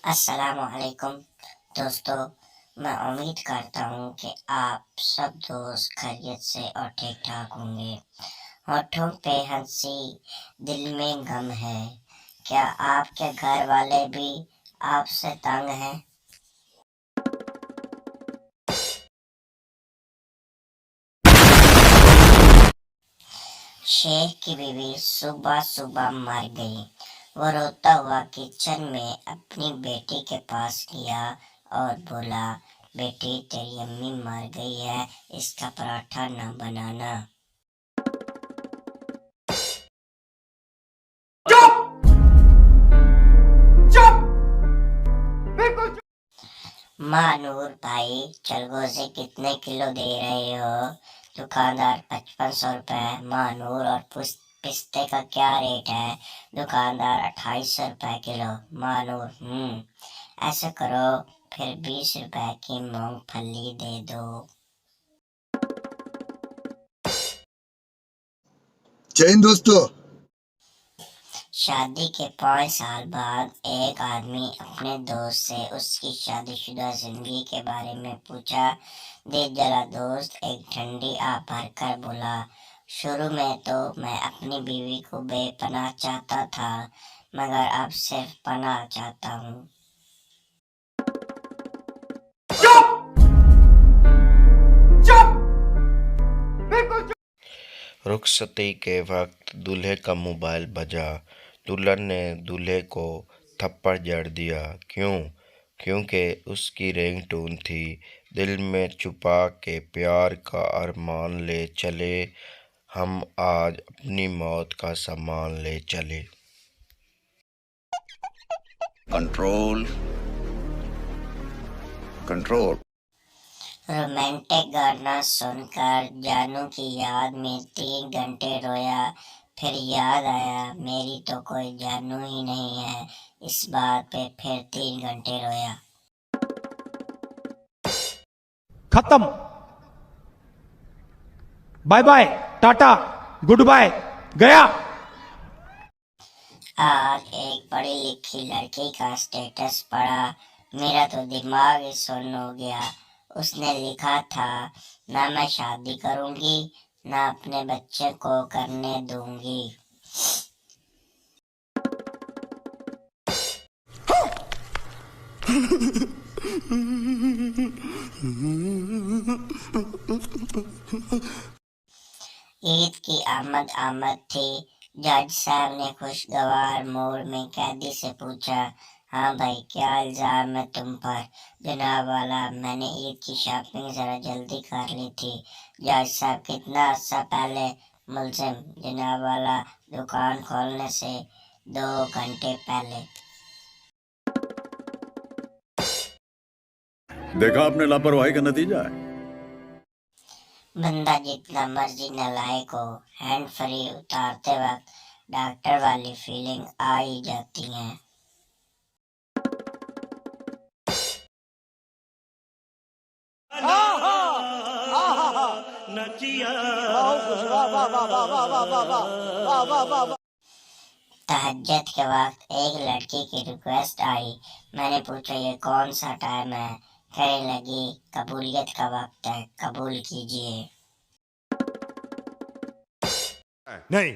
अस्सलामुअलैकुम दोस्तों, मैं उम्मीद करता हूँ कि आप सब दोस्त खैरियत से और ठीक ठाक होंगे। होठों पे हंसी, दिल में गम है। क्या आपके घर वाले भी आपसे तंग हैं? शेख की बीवी सुबह सुबह मर गई। वो रोता हुआ किचन में अपनी बेटी के पास गया और बोला, बेटी तेरी अम्मी मर गई है, इसका पराठा न बनाना। माँ नूर भाई, चलगोजे कितने किलो दे रहे हो? दुकानदार 5500 रुपए। माँ नूर, और पिस्ते का क्या रेट है? दुकानदार 2800 रुपए किलो। माँ नूर, ऐसे करो, फिर 20 रुपए की मूंगफली दे दो। जय हिंद दोस्तों। शादी के 5 साल बाद एक आदमी अपने दोस्त से उसकी शादीशुदा जिंदगी के बारे में पूछा। दिल जला दोस्त एक ठंडी आह भरकर बोला, शुरू में तो मैं अपनी बीवी को बेपनाह चाहता था, मगर अब सिर्फ पनाह चाहता हूँ। रुखसती के वक्त दूल्हे का मोबाइल बजा। दुल्हन ने दूल्हे को थप्पड़ जड़ दिया। क्यों? क्योंकि उसकी रिंगटोन थी, दिल में छुपा के प्यार का अरमान ले चले, हम आज अपनी मौत का सामान ले चले। Control control. रोमांटिक गाना सुनकर जानू की याद में 3 घंटे रोया। फिर याद आया मेरी तो कोई जानू ही नहीं है। इस बात पे फिर 3 घंटे रोया। खत्म। Bye bye, tata, goodbye, गया। आज एक पढ़ी लिखी लड़की का स्टेटस पढ़ा, मेरा तो दिमाग ही सुन्न हो गया। उसने लिखा था, ना मैं शादी करूंगी, ना अपने बच्चे को करने दूंगी। ईद की आमद आमद थी। जज साहब ने खुशगवार मोड़ में कैदी से पूछा, हाँ भाई, क्या इल्जाम है तुम पर? जनाब वाला, मैंने ईद की शॉपिंग जरा जल्दी कर ली थी। जज साहब, कितना अर्सा पहले? मुल्जिम, जनाब वाला, दुकान खोलने से 2 घंटे पहले। देखा आपने लापरवाही का नतीजा है। बंदा जितना मर्जी नालायक हो, हैंड फ्री उतारते वक्त डॉक्टर वाली फीलिंग आ ही जाती है। तहज्जुद के वक्त एक लड़की की रिक्वेस्ट आई। मैंने पूछा, ये कौन सा टाइम है? कहने लगी, कबूलियत का वक्त है, कबूल कीजिए। नहीं।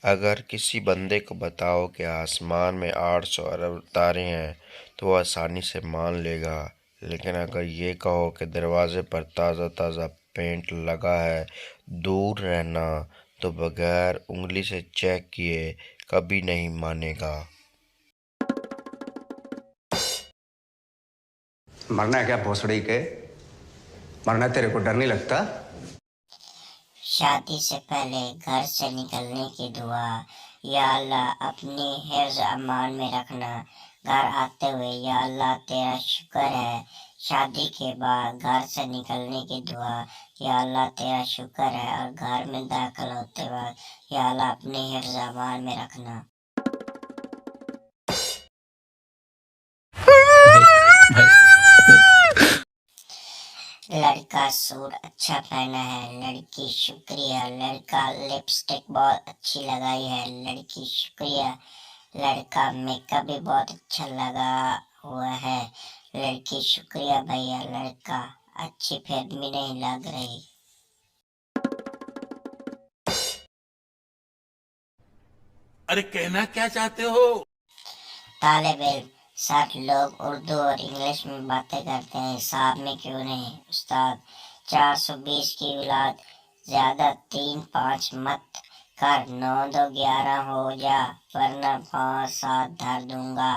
अगर किसी बंदे को बताओ कि आसमान में 800 अरब तारे हैं तो वह आसानी से मान लेगा, लेकिन अगर ये कहो कि दरवाजे पर ताज़ा ताज़ा पेंट लगा है, दूर रहना, तो बगैर उंगली से चेक किए कभी नहीं मानेगा। मरना है क्या भोसड़ी के? मरना तेरे को डर नहीं लगता? शादी से पहले घर से निकलने की दुआ, या अल्लाह अपनी हिफ्ज़ अमान में रखना। घर आते हुए, या अल्लाह तेरा शुक्र है। शादी के बाद घर से निकलने की दुआ, या अल्लाह तेरा शुक्र है। और घर में दाखिल होते वक्त, या अल्लाह अपनी हिफ्ज़ अमान में रखना। लड़का सूट अच्छा पहना है, लड़की शुक्रिया। लड़का लिपस्टिक बहुत अच्छी लगाई है, लड़की शुक्रिया। लड़का मेकअप भी बहुत अच्छा लगा हुआ है, लड़की शुक्रिया भैया। लड़का अच्छी फिल्म भी नहीं लग रही। अरे कहना क्या चाहते हो? तालिब इल्म, सर लोग उर्दू और इंग्लिश में बातें करते हैं, हिसाब में क्यों नहीं? उस्ताद 420 की औलाद, ज्यादा 3-5 मत कर, 9-2-11 हो जा, वरना 5-7 धर दूंगा।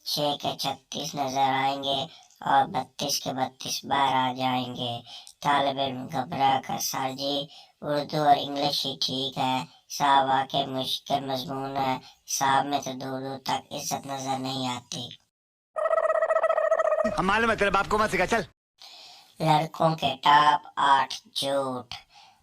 6 के 36 नजर आएंगे और 32 के 32 बाहर आ जाएंगे। तालिब इल्म घबरा कर, सर जी उर्दू और इंग्लिश ही ठीक है, साहब वाकई मुश्किल मजमून है, साहब में तो दूर दूर तक इज्जत नजर नहीं आती। हम मालूम है तेरे बाप को मत सिखा, चल। लड़कों के टॉप 8 झूठ।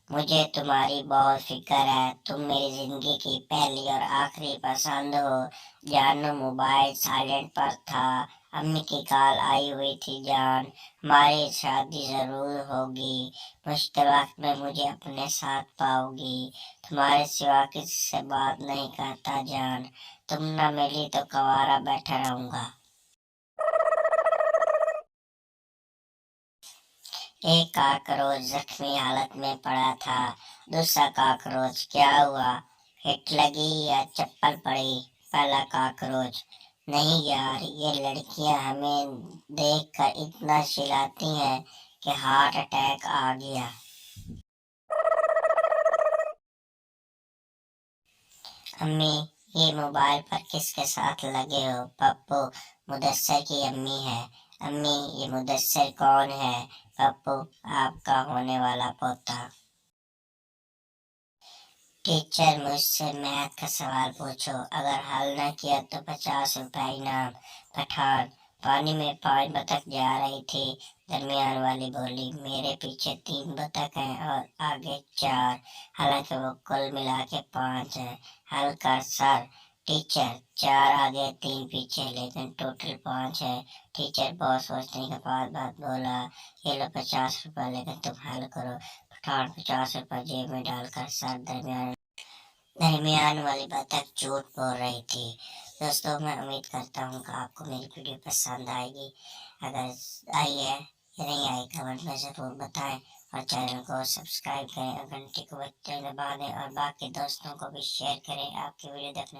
मुझे तुम्हारी बहुत फिक्र है, तुम मेरी जिंदगी की पहली और आखिरी पसंद हो। जानू मोबाइल साइलेंट पर था, अम्मी की कॉल आई हुई थी जान, हमारी शादी जरूर होगी, मुश्किल वक्त में मुझे अपने साथ पाओगी, तुम्हारे सिवा किसी से बात नहीं करता जान, तुम न मिली तो कवारा बैठा रहूंगा। एक काकरोच जख्मी हालत में पड़ा था, दूसरा काकरोच क्या हुआ, हिट लगी या चप्पल पड़ी? पहला काकरोच, नहीं यार, ये लड़कियां हमें देखकर इतना चिल्लाती हैं कि हार्ट अटैक आ गया। अम्मी ये मोबाइल पर किसके साथ लगे हो? पप्पू मुदस्सिर की अम्मी है। अम्मी ये मुदस्सिर कौन है? पप्पू आपका होने वाला पोता। टीचर मुझसे मैथ का सवाल पूछो, अगर हल न किया तो 50 रुपए इनाम। पठान, पानी में 5 बतख जा रही थी, दरमियान वाली बोली मेरे पीछे 3 बतख हैं और आगे 4, हालांकि वो कुल मिला के 5 हैं। हल कर सर। टीचर 4 आगे 3 पीछे, लेकिन टोटल 5 है। टीचर बहुत सोचने के बाद बात बोला, ये लो 50 रुपए, लेकिन तुम हल करो। पठान 50 रुपए जेब में डालकर सर दरमियान वाली बतख झूठ बोल रही थी। दोस्तों मैं उम्मीद करता हूँ कि आपको मेरी वीडियो पसंद आएगी। अगर आई है या नहीं आई कमेंट में ज़रूर बताएं और चैनल को सब्सक्राइब करें और घंटी को बटन दबा दें और बाकी दोस्तों को भी शेयर करें। आपकी वीडियो देखने का